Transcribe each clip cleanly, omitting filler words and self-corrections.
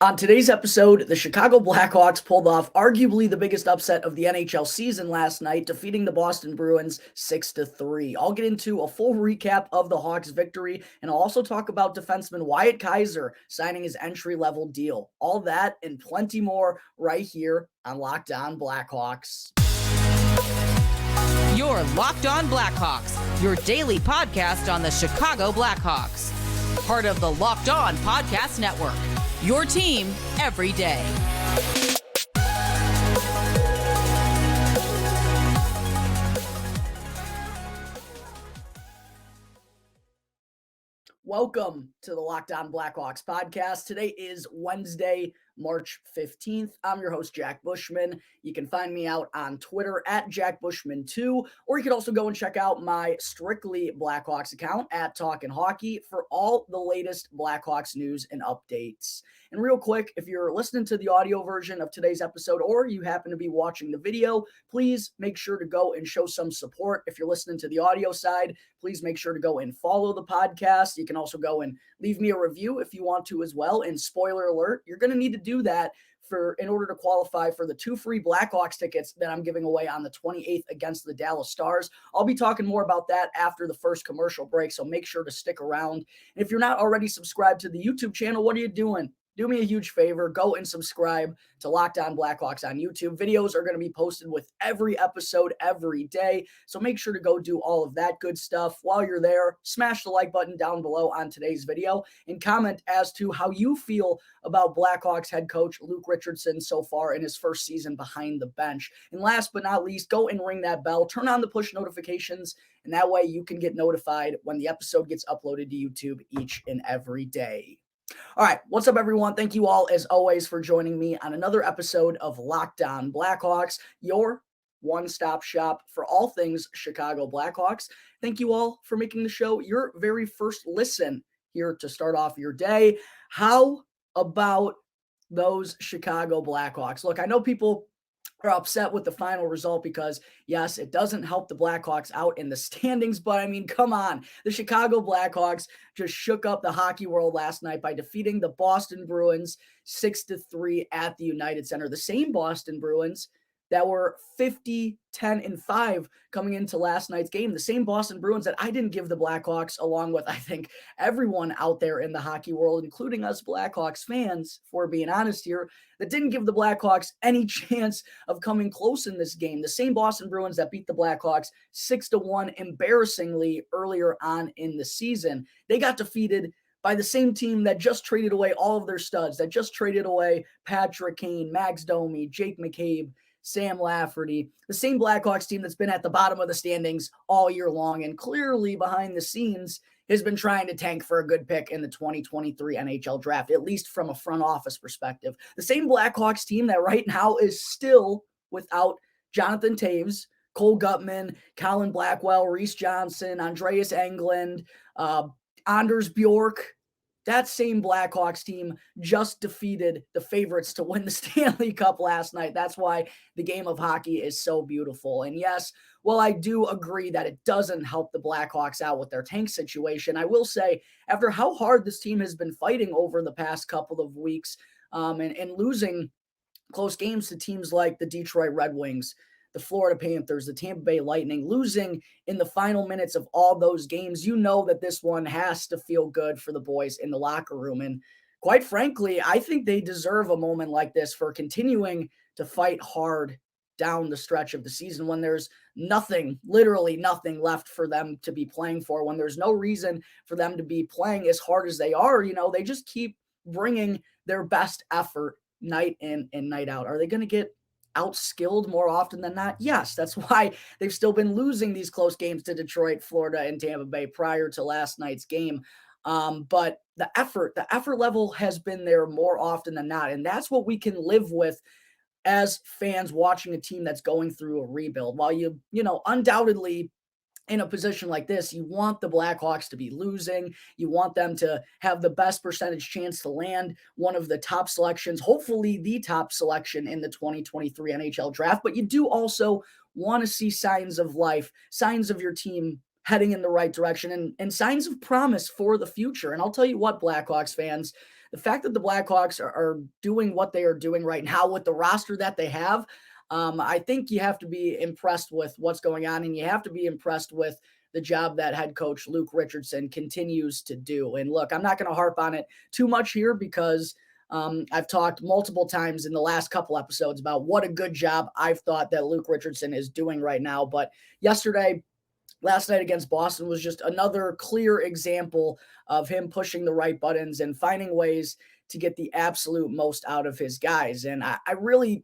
On today's episode, the Chicago Blackhawks pulled off arguably the biggest upset of the NHL season last night, defeating the Boston Bruins 6-3. I'll get into a full recap of the Hawks' victory, and I'll also talk about defenseman Wyatt Kaiser signing his entry-level deal. All that and plenty more right here on Locked On Blackhawks. You're Locked On Blackhawks, your daily podcast on the Chicago Blackhawks. Part of the Locked On Podcast Network. Your team every day. Welcome to the Locked On Blackhawks podcast. Today is Wednesday, March 15th. I'm your host, Jack Bushman. You can find me out on Twitter at JackBushman2, or you can also go and check out my Strictly Blackhawks account at Talkin' Hockey for all the latest Blackhawks news and updates. And real quick, if you're listening to the audio version of today's episode, or you happen to be watching the video, please make sure to go and show some support. If you're listening to the audio side, please make sure to go and follow the podcast. You can also go and leave me a review if you want to as well. And spoiler alert, you're going to need to do that in order to qualify for the 2 free Blackhawks tickets that I'm giving away on the 28th against the Dallas Stars. I'll be talking more about that after the first commercial break, so make sure to stick around. And if you're not already subscribed to the YouTube channel, what are you doing? Do me a huge favor, go and subscribe to Locked On Blackhawks on YouTube. Videos are going to be posted with every episode every day, so make sure to go do all of that good stuff. While you're there, smash the like button down below on today's video and comment as to how you feel about Blackhawks head coach Luke Richardson so far in his first season behind the bench. And last but not least, go and ring that bell, turn on the push notifications, and that way you can get notified when the episode gets uploaded to YouTube each and every day. All right, what's up, everyone? Thank you all, as always, for joining me on another episode of Locked On Blackhawks, your one-stop shop for all things Chicago Blackhawks. Thank you all for making the show your very first listen here to start off your day. How about those Chicago Blackhawks? Look, I know people are upset with the final result because, yes, it doesn't help the Blackhawks out in the standings, but I mean, come on. The Chicago Blackhawks just shook up the hockey world last night by defeating the Boston Bruins 6-3 at the United Center. The same Boston Bruins that were 50-10-5 coming into last night's game. The same Boston Bruins that I didn't give the Blackhawks, along with, I think, everyone out there in the hockey world, including us Blackhawks fans, for being honest here, that didn't give the Blackhawks any chance of coming close in this game. The same Boston Bruins that beat the Blackhawks 6-1 embarrassingly earlier on in the season. They got defeated by the same team that just traded away all of their studs, that just traded away Patrick Kane, Max Domi, Jake McCabe, Sam Lafferty, the same Blackhawks team that's been at the bottom of the standings all year long and clearly behind the scenes has been trying to tank for a good pick in the 2023 NHL draft, at least from a front office perspective. The same Blackhawks team that right now is still without Jonathan Toews, Cole Gutman, Colin Blackwell, Reese Johnson, Andreas Englund, Anders Bjork. That same Blackhawks team just defeated the favorites to win the Stanley Cup last night. That's why the game of hockey is so beautiful. And yes, while I do agree that it doesn't help the Blackhawks out with their tank situation, I will say, after how hard this team has been fighting over the past couple of weeks and losing close games to teams like the Detroit Red Wings, the Florida Panthers, the Tampa Bay Lightning, losing in the final minutes of all those games, you know that this one has to feel good for the boys in the locker room. And quite frankly, I think they deserve a moment like this for continuing to fight hard down the stretch of the season when there's nothing, literally nothing left for them to be playing for, when there's no reason for them to be playing as hard as they are. You know, they just keep bringing their best effort night in and night out. Are they going to get outskilled more often than not? Yes, that's why they've still been losing these close games to Detroit, Florida, and Tampa Bay prior to last night's game. But the effort level has been there more often than not. And that's what we can live with as fans watching a team that's going through a rebuild. While you undoubtedly in a position like this, you want the Blackhawks to be losing. You want them to have the best percentage chance to land one of the top selections, hopefully the top selection in the 2023 NHL draft. But you do also want to see signs of life, signs of your team heading in the right direction, and signs of promise for the future. And I'll tell you what, Blackhawks fans, the fact that the Blackhawks are doing what they are doing right now with the roster that they have, I think you have to be impressed with what's going on, and you have to be impressed with the job that head coach Luke Richardson continues to do. And look, I'm not going to harp on it too much here because I've talked multiple times in the last couple episodes about what a good job I've thought that Luke Richardson is doing right now. But last night against Boston was just another clear example of him pushing the right buttons and finding ways to get the absolute most out of his guys. And I really,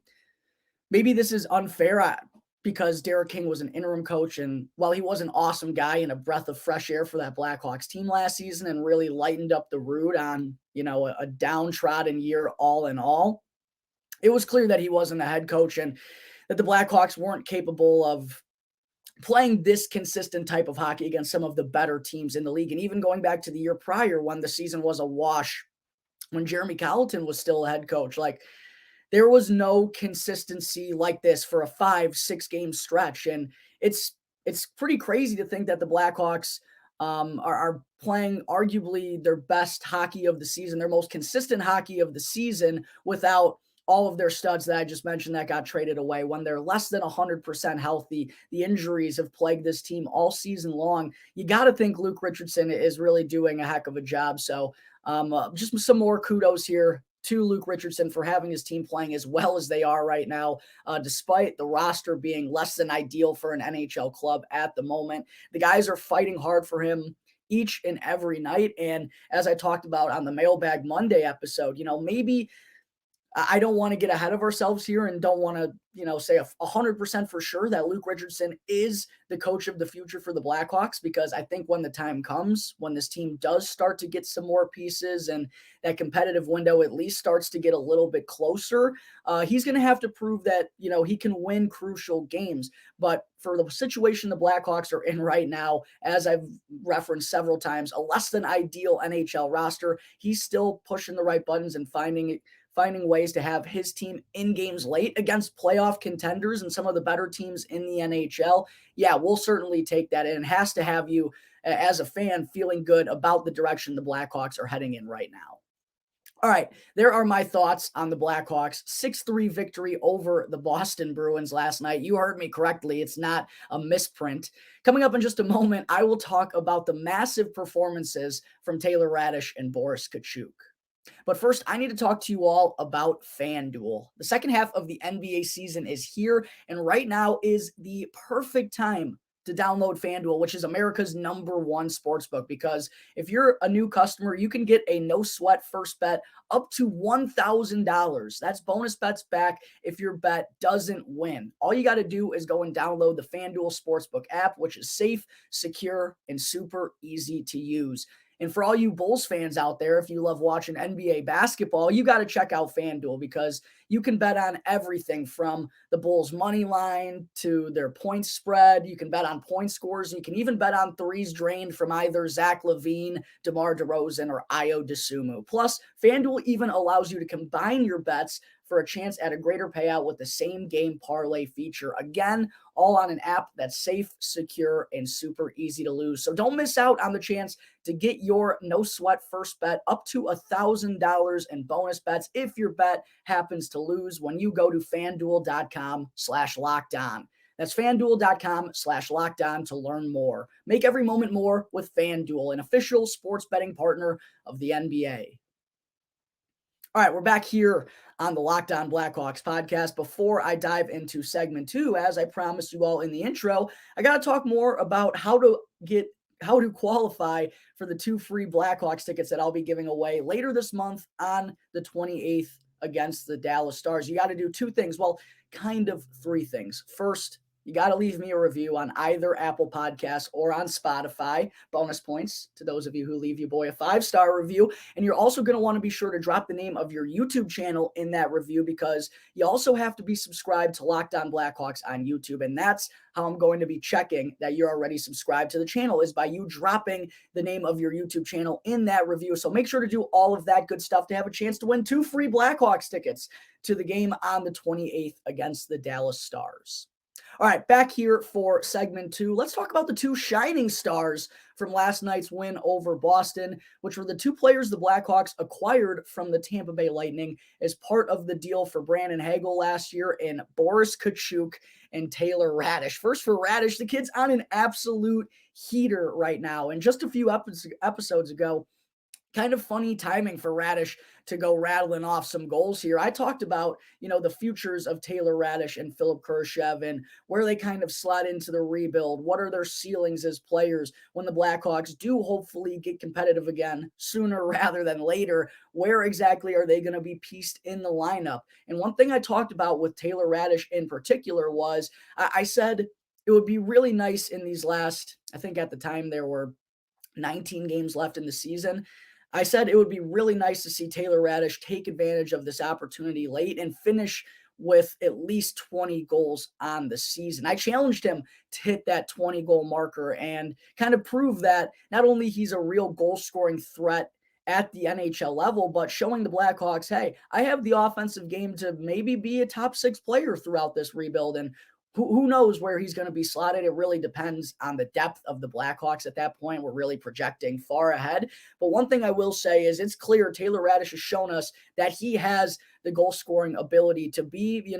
maybe this is unfair because Derek King was an interim coach, and while he was an awesome guy and a breath of fresh air for that Blackhawks team last season and really lightened up the road on, a downtrodden year all in all, it was clear that he wasn't a head coach and that the Blackhawks weren't capable of playing this consistent type of hockey against some of the better teams in the league. And even going back to the year prior when the season was a wash, when Jeremy Colleton was still a head coach, there was no consistency like this for a 5-6 game stretch. And it's pretty crazy to think that the Blackhawks are playing arguably their best hockey of the season, their most consistent hockey of the season, without all of their studs that I just mentioned that got traded away. When they're less than 100% healthy, the injuries have plagued this team all season long. You got to think Luke Richardson is really doing a heck of a job. So just some more kudos here to Luke Richardson for having his team playing as well as they are right now, despite the roster being less than ideal for an NHL club at the moment. The guys are fighting hard for him each and every night. And as I talked about on the Mailbag Monday episode, maybe I don't want to get ahead of ourselves here and don't want to, say 100% for sure that Luke Richardson is the coach of the future for the Blackhawks, because I think when the time comes, when this team does start to get some more pieces and that competitive window at least starts to get a little bit closer, he's going to have to prove that, he can win crucial games. But for the situation the Blackhawks are in right now, as I've referenced several times, a less than ideal NHL roster, he's still pushing the right buttons and finding ways to have his team in games late against playoff contenders and some of the better teams in the NHL. Yeah, we'll certainly take that. And it has to have you as a fan feeling good about the direction the Blackhawks are heading in right now. All right, there are my thoughts on the Blackhawks' 6-3 victory over the Boston Bruins last night. You heard me correctly. It's not a misprint. Coming up in just a moment, I will talk about the massive performances from Taylor Raddysh and Boris Katchouk. But first, I need to talk to you all about FanDuel. The second half of the NBA season is here, and right now is the perfect time to download FanDuel, which is America's #1 sportsbook, because if you're a new customer, you can get a no-sweat first bet up to $1,000. That's bonus bets back if your bet doesn't win. All you got to do is go and download the FanDuel Sportsbook app, which is safe, secure, and super easy to use. And for all you Bulls fans out there, if you love watching NBA basketball, you got to check out FanDuel, because you can bet on everything from the Bulls money line to their points spread. You can bet on point scores. You can even bet on threes drained from either Zach LaVine, DeMar DeRozan, or Ayo Dosunmu. Plus, FanDuel even allows you to combine your bets for a chance at a greater payout with the same game parlay feature. Again, all on an app that's safe, secure, and super easy to lose. So don't miss out on the chance to get your no-sweat first bet up to $1,000 in bonus bets if your bet happens to lose when you go to FanDuel.com/lockedon. That's FanDuel.com/lockedon to learn more. Make every moment more with FanDuel, an official sports betting partner of the NBA. All right, we're back here on the Locked On Blackhawks podcast. Before I dive into segment 2, as I promised you all in the intro, I got to talk more about how to qualify for the 2 free Blackhawks tickets that I'll be giving away later this month on the 28th against the Dallas Stars. You got to do 2 things. Well, kind of 3 things. First, you got to leave me a review on either Apple Podcasts or on Spotify. Bonus points to those of you who leave your boy a 5-star review. And you're also going to want to be sure to drop the name of your YouTube channel in that review, because you also have to be subscribed to Locked On Blackhawks on YouTube. And that's how I'm going to be checking that you're already subscribed to the channel, is by you dropping the name of your YouTube channel in that review. So make sure to do all of that good stuff to have a chance to win 2 free Blackhawks tickets to the game on the 28th against the Dallas Stars. All right, back here for segment 2. Let's talk about the two shining stars from last night's win over Boston, which were the two players the Blackhawks acquired from the Tampa Bay Lightning as part of the deal for Brandon Hagel last year in Boris Katchouk and Taylor Raddysh. First for Raddysh, the kid's on an absolute heater right now. And just a few episodes ago, kind of funny timing for Raddysh to go rattling off some goals here. I talked about, the futures of Taylor Raddysh and Philipp Kurashev and where they kind of slot into the rebuild. What are their ceilings as players when the Blackhawks do hopefully get competitive again sooner rather than later? Where exactly are they going to be pieced in the lineup? And one thing I talked about with Taylor Raddysh in particular was I said it would be really nice in these last, I think at the time there were 19 games left in the season. I said it would be really nice to see Taylor Raddysh take advantage of this opportunity late and finish with at least 20 goals on the season. I challenged him to hit that 20-goal marker and kind of prove that not only he's a real goal-scoring threat at the NHL level, but showing the Blackhawks, hey, I have the offensive game to maybe be a top 6 player throughout this rebuild. And who knows where he's going to be slotted? It really depends on the depth of the Blackhawks at that point. We're really projecting far ahead. But one thing I will say is it's clear Taylor Raddysh has shown us that he has the goal-scoring ability to be,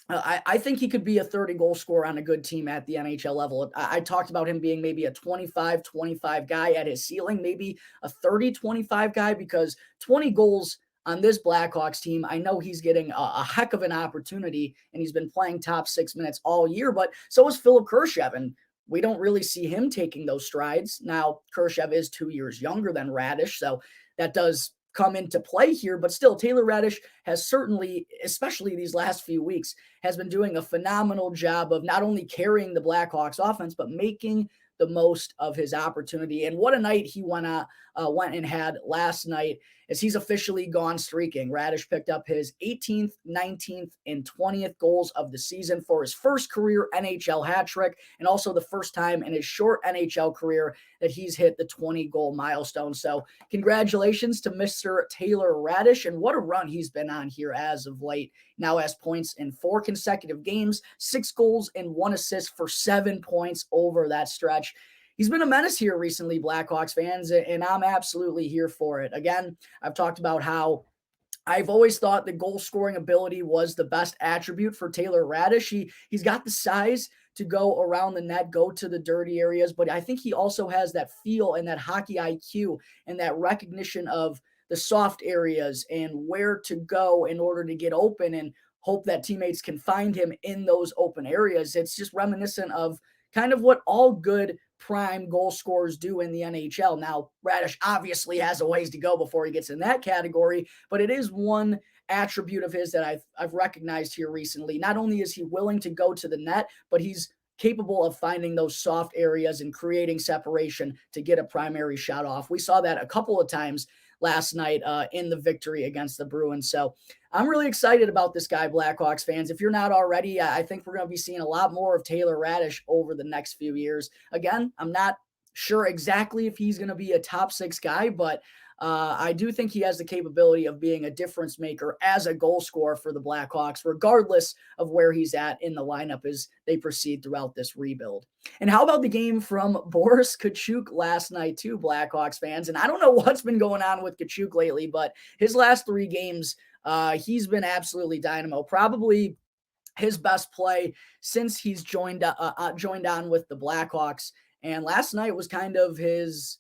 I think he could be a 30-goal scorer on a good team at the NHL level. I talked about him being maybe a 25-25 guy at his ceiling, maybe a 30-25 guy, because 20 goals on this Blackhawks team, I know he's getting a heck of an opportunity, and he's been playing top 6 minutes all year, but so is Philipp Kurashev, and we don't really see him taking those strides. Now, Kurashev is 2 years younger than Raddysh, so that does come into play here, but still, Taylor Raddysh has certainly, especially these last few weeks, has been doing a phenomenal job of not only carrying the Blackhawks offense, but making the most of his opportunity. And what a night he went and had last night, as he's officially gone streaking. Raddysh picked up his 18th, 19th, and 20th goals of the season for his first career NHL hat trick, and also the first time in his short NHL career that he's hit the 20-goal milestone. So congratulations to Mr. Taylor Raddysh, and what a run he's been on here as of late. Now has points in 4 consecutive games, 6 goals and 1 assist for 7 points over that stretch. He's been a menace here recently, Blackhawks fans, and I'm absolutely here for it. Again, I've talked about how I've always thought the goal-scoring ability was the best attribute for Taylor Raddysh. He's got the size to go around the net, go to the dirty areas, but I think he also has that feel and that hockey IQ and that recognition of the soft areas and where to go in order to get open and hope that teammates can find him in those open areas. It's just reminiscent of kind of what all good prime goal scorers do in the NHL. Now, Raddysh obviously has a ways to go before he gets in that category, but it is one attribute of his that I've recognized here recently. Not only is he willing to go to the net, but he's capable of finding those soft areas and creating separation to get a primary shot off. We saw that a couple of times last night in the victory against the Bruins. So I'm really excited about this guy, Blackhawks fans. If you're not already, I think we're going to be seeing a lot more of Taylor Raddysh over the next few years. Again, I'm not sure exactly if he's going to be a top 6 guy, but I do think he has the capability of being a difference maker as a goal scorer for the Blackhawks, regardless of where he's at in the lineup as they proceed throughout this rebuild. And how about the game from Boris Katchouk last night too, Blackhawks fans? And I don't know what's been going on with Katchouk lately, but his last 3 games, he's been absolutely dynamo. Probably his best play since he's joined on with the Blackhawks. And last night was kind of his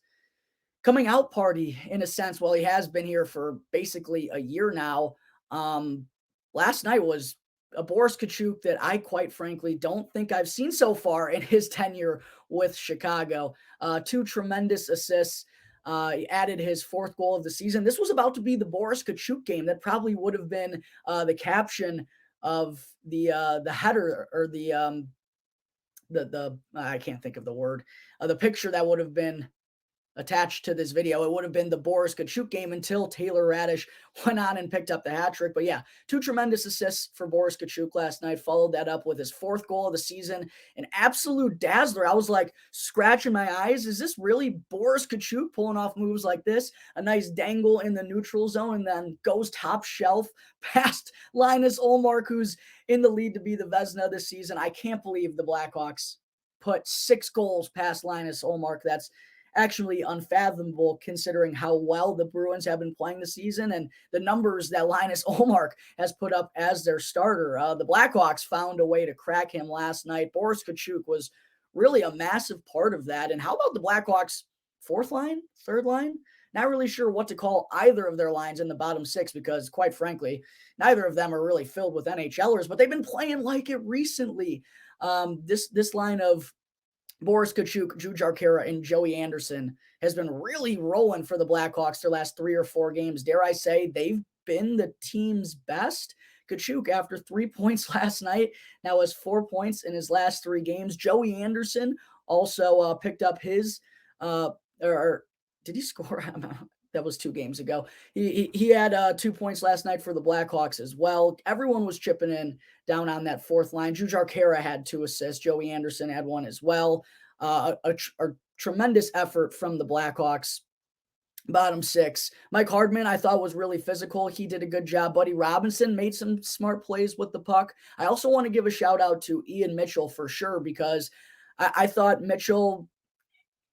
coming out party in a sense. Well, he has been here for basically a year now. Last night was a Boris Katchouk that I quite frankly don't think I've seen so far in his tenure with Chicago. 2 tremendous assists. He added his 4th goal of the season. This was about to be the Boris Katchouk game. That probably would have been the caption of the header or the I can't think of the word. The picture that would have been attached to this video, it would have been the Boris Katchouk game until Taylor Raddysh went on and picked up the hat trick. But yeah, 2 tremendous assists for Boris Katchouk last night. Followed that up with his 4th goal of the season, an absolute dazzler. I was like scratching my eyes. Is this really Boris Katchouk pulling off moves like this? A nice dangle in the neutral zone and then goes top shelf past Linus Ullmark, who's in the lead to be the Vezina this season. I can't believe the Blackhawks put 6 goals past Linus Ullmark. That's actually unfathomable considering how well the Bruins have been playing the season and the numbers that Linus Ullmark has put up as their starter. The Blackhawks found a way to crack him last night. Boris Katchouk was really a massive part of that. And how about the Blackhawks' 4th line, 3rd line? Not really sure what to call either of their lines in the bottom 6 because, quite frankly, neither of them are really filled with NHLers, but they've been playing like it recently. This line of Boris Katchouk, Jujhar Khaira, and Joey Anderson has been really rolling for the Blackhawks their last 3 or 4 games. Dare I say they've been the team's best. Katchouk, after 3 points last night, now has 4 points in his last 3 games. Joey Anderson also picked up his, or did he score? That was 2 games ago. He had 2 points last night for the Blackhawks as well. Everyone was chipping in down on that 4th line. Jujhar Khaira had 2 assists. Joey Anderson had 1 as well. A tremendous effort from the Blackhawks. Bottom 6. Mike Hardman, I thought, was really physical. He did a good job. Buddy Robinson made some smart plays with the puck. I also want to give a shout out to Ian Mitchell for sure because I thought Mitchell,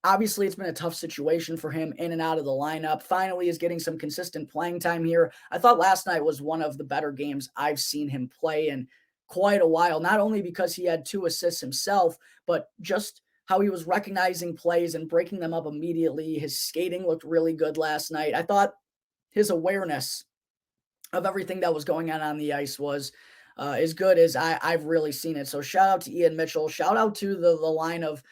obviously, it's been a tough situation for him in and out of the lineup. Finally is getting some consistent playing time here. I thought last night was one of the better games I've seen him play in quite a while, not only because he had 2 assists himself, but just how he was recognizing plays and breaking them up immediately. His skating looked really good last night. I thought his awareness of everything that was going on the ice was as good as I've really seen it. So shout out to Ian Mitchell. Shout out to the line of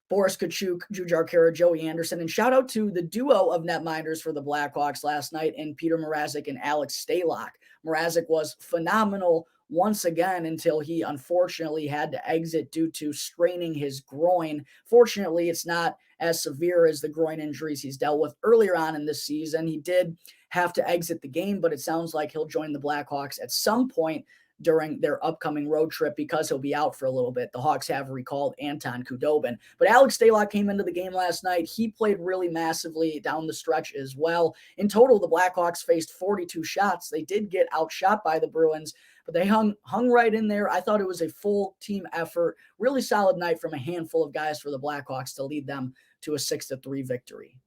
Boris Katchouk, Jujhar Khaira, Joey Anderson, and shout out to the duo of netminders for the Blackhawks last night in Peter Mrazek and Alex Stalock. Mrazek was phenomenal once again until he unfortunately had to exit due to straining his groin. Fortunately, it's not as severe as the groin injuries he's dealt with earlier on in this season. He did have to exit the game, but it sounds like he'll join the Blackhawks at some point during their upcoming road trip because he'll be out for a little bit. The Hawks have recalled Anton Khudobin. But Alex Stalock came into the game last night. He played really massively down the stretch as well. In total, the Blackhawks faced 42 shots. They did get outshot by the Bruins, but they hung right in there. I thought it was a full team effort. Really solid night from a handful of guys for the Blackhawks to lead them to a 6-3 victory.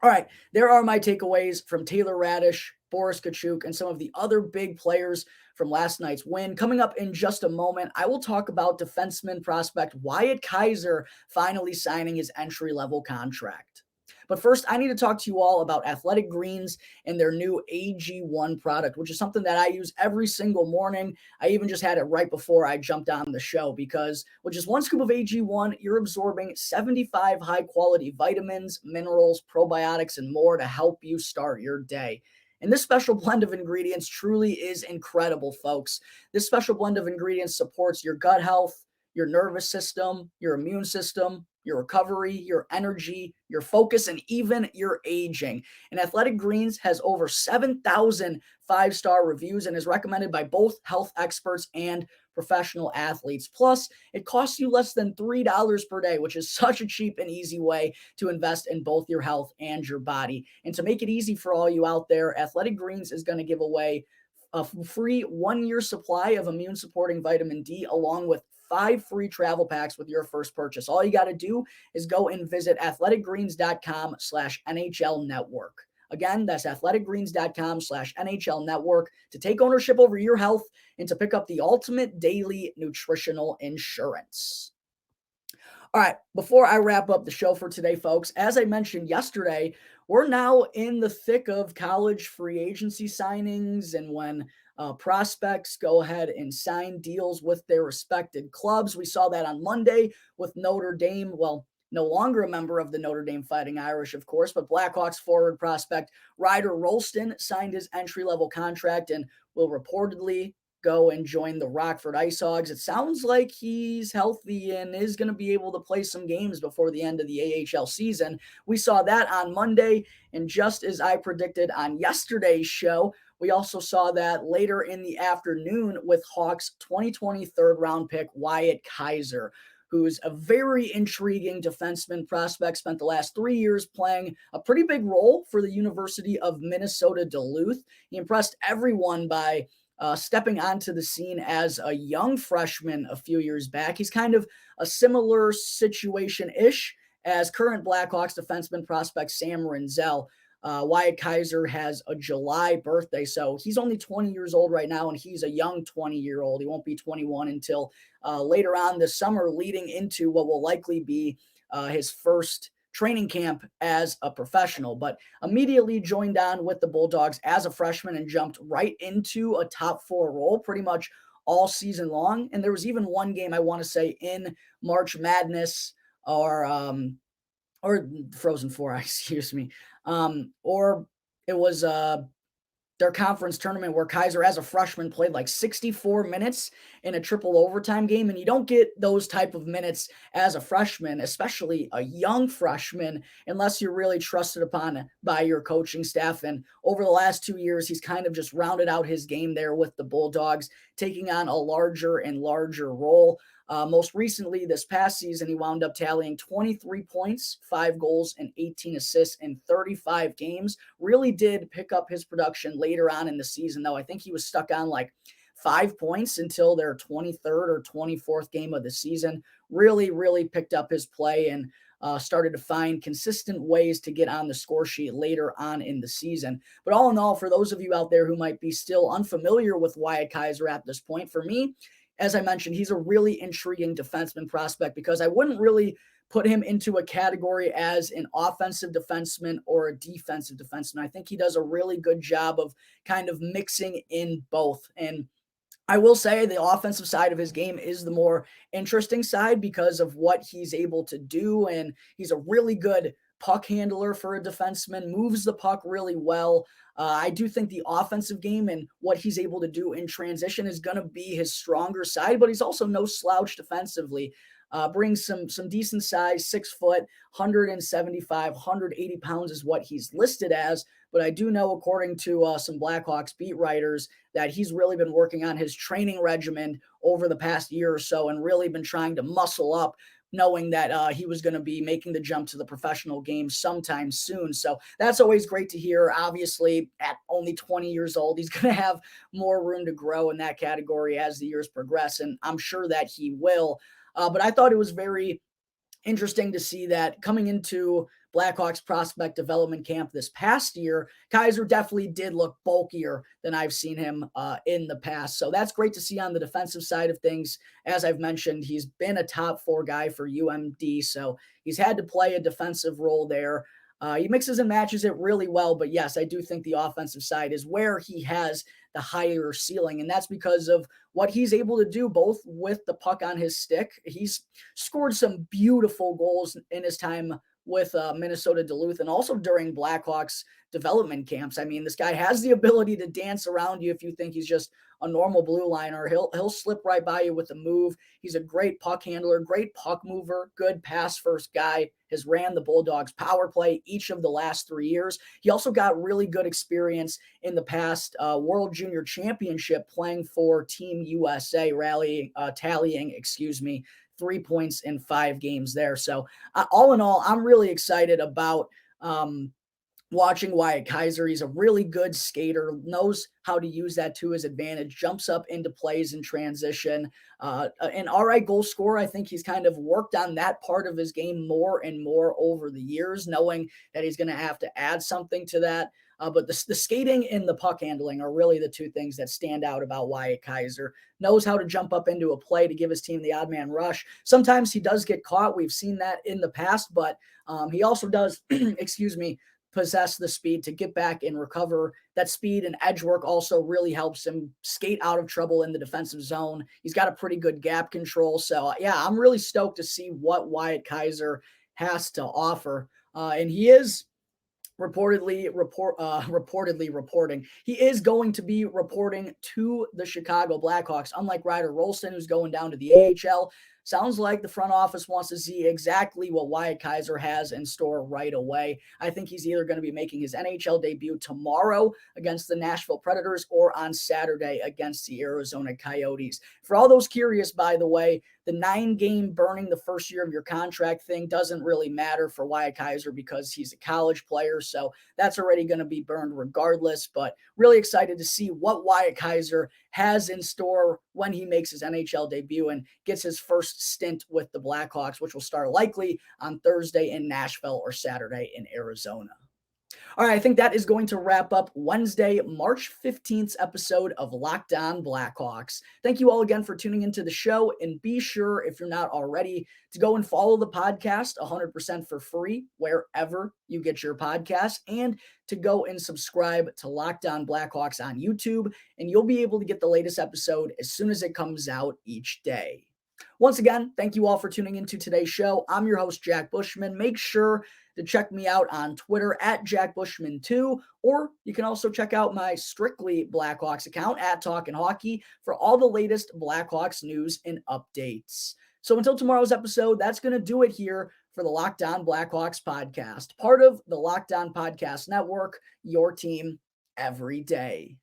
All right, there are my takeaways from Taylor Raddysh, Boris Katchouk, and some of the other big players from last night's win. Coming up in just a moment, I will talk about defenseman prospect Wyatt Kaiser finally signing his entry-level contract. But first, I need to talk to you all about Athletic Greens and their new AG1 product, which is something that I use every single morning. I even just had it right before I jumped on the show because with just 1 scoop of AG1, you're absorbing 75 high-quality vitamins, minerals, probiotics, and more to help you start your day. And this special blend of ingredients truly is incredible, folks. This special blend of ingredients supports your gut health, your nervous system, your immune system, your recovery, your energy, your focus, and even your aging. And Athletic Greens has over 7,000 5-star reviews and is recommended by both health experts and professional athletes. Plus, it costs you less than $3 per day, which is such a cheap and easy way to invest in both your health and your body. And to make it easy for all you out there, Athletic Greens is going to give away a free 1-year supply of immune-supporting vitamin D along with 5 free travel packs with your first purchase. All you got to do is go and visit athleticgreens.com/NHL network. Again, that's athleticgreens.com/NHL network to take ownership over your health and to pick up the ultimate daily nutritional insurance. All right, before I wrap up the show for today, folks, as I mentioned yesterday, we're now in the thick of college free agency signings and when prospects go ahead and sign deals with their respected clubs. We saw that on Monday with Notre Dame. Well, no longer a member of the Notre Dame Fighting Irish, of course, but Blackhawks forward prospect Ryder Rolston signed his entry-level contract and will reportedly go and join the Rockford Ice Hogs. It sounds like he's healthy and is going to be able to play some games before the end of the AHL season. We saw that on Monday, and just as I predicted on yesterday's show, we also saw that later in the afternoon with Hawks 2020 third-round pick Wyatt Kaiser, who's a very intriguing defenseman prospect, spent the last 3 years playing a pretty big role for the University of Minnesota-Duluth. He impressed everyone by stepping onto the scene as a young freshman a few years back. He's kind of a similar situation-ish as current Blackhawks defenseman prospect Sam Rinzel. Wyatt Kaiser has a July birthday, so he's only 20 years old right now, and he's a young 20-year-old. He won't be 21 until later on this summer, leading into what will likely be his first training camp as a professional, but immediately joined on with the Bulldogs as a freshman and jumped right into a top 4 role pretty much all season long. And there was even one game, I want to say, in March Madness or Frozen Four, excuse me. Or it was their conference tournament where Kaiser, as a freshman, played like 64 minutes in a triple overtime game. And you don't get those type of minutes as a freshman, especially a young freshman, unless you're really trusted upon by your coaching staff. And over the last 2 years, he's kind of just rounded out his game there with the Bulldogs, taking on a larger and larger role. Most recently, this past season, he wound up tallying 23 points, 5 goals, and 18 assists in 35 games. Really did pick up his production later on in the season, though. I think he was stuck on like 5 points until their 23rd or 24th game of the season. Really picked up his play and started to find consistent ways to get on the score sheet later on in the season. But all in all, for those of you out there who might be still unfamiliar with Wyatt Kaiser at this point, for me, as I mentioned, he's a really intriguing defenseman prospect because I wouldn't really put him into a category as an offensive defenseman or a defensive defenseman. I think he does a really good job of kind of mixing in both. And I will say the offensive side of his game is the more interesting side because of what he's able to do. And he's a really good puck handler for a defenseman, moves the puck really well. I do think the offensive game and what he's able to do in transition is going to be his stronger side, but he's also no slouch defensively. Brings some decent size, 6 foot, 175, 180 pounds is what he's listed as. But I do know, according to some Blackhawks beat writers, that he's really been working on his training regimen over the past year or so and really been trying to muscle up, knowing that he was going to be making the jump to the professional game sometime soon. So that's always great to hear. Obviously, at only 20 years old, he's going to have more room to grow in that category as the years progress, and I'm sure that he will. But I thought it was very interesting to see that coming into Blackhawks prospect development camp this past year, Kaiser definitely did look bulkier than I've seen him in the past. So that's great to see on the defensive side of things. As I've mentioned, he's been a top 4 guy for UMD, so he's had to play a defensive role there. He mixes and matches it really well, but yes, I do think the offensive side is where he has the higher ceiling, and that's because of what he's able to do both with the puck on his stick. He's scored some beautiful goals in his time with Minnesota-Duluth and also during Blackhawks development camps. I mean, this guy has the ability to dance around you if you think he's just a normal blue liner. He'll slip right by you with a move. He's a great puck handler, great puck mover, good pass first guy, has ran the Bulldogs power play each of the last 3 years. He also got really good experience in the past World Junior Championship playing for Team USA, tallying 3 points in 5 games there. So all in all, I'm really excited about watching Wyatt Kaiser. He's a really good skater, knows how to use that to his advantage, jumps up into plays in transition. An all right goal scorer. I think he's kind of worked on that part of his game more and more over the years, knowing that he's going to have to add something to that. But the skating and the puck handling are really the 2 things that stand out about Wyatt Kaiser. Knows how to jump up into a play to give his team the odd man rush. Sometimes he does get caught. We've seen that in the past, but he also does, possess the speed to get back and recover. That speed and edge work also really helps him skate out of trouble in the defensive zone. He's got a pretty good gap control. So yeah, I'm really stoked to see what Wyatt Kaiser has to offer. And he is reportedly reporting. He is going to be reporting to the Chicago Blackhawks, unlike Ryder Rolston, who's going down to the AHL. Sounds like the front office wants to see exactly what Wyatt Kaiser has in store right away. I think he's either going to be making his NHL debut tomorrow against the Nashville Predators or on Saturday against the Arizona Coyotes. For all those curious, by the way, the 9-game burning the first year of your contract thing doesn't really matter for Wyatt Kaiser because he's a college player, so that's already going to be burned regardless. But really excited to see what Wyatt Kaiser has in store when he makes his NHL debut and gets his first stint with the Blackhawks, which will start likely on Thursday in Nashville or Saturday in Arizona. All right, I think that is going to wrap up Wednesday, March 15th episode of Locked On Blackhawks. Thank you all again for tuning into the show, and be sure, if you're not already, to go and follow the podcast 100% for free wherever you get your podcasts, and to go and subscribe to Locked On Blackhawks on YouTube, and you'll be able to get the latest episode as soon as it comes out each day. Once again, thank you all for tuning into today's show. I'm your host, Jack Bushman. Make sure to check me out on Twitter at Jack Bushman2, or you can also check out my Strictly Blackhawks account at Talkin' Hockey for all the latest Blackhawks news and updates. So until tomorrow's episode, that's going to do it here for the Locked On Blackhawks podcast, part of the Locked On Podcast Network, your team every day.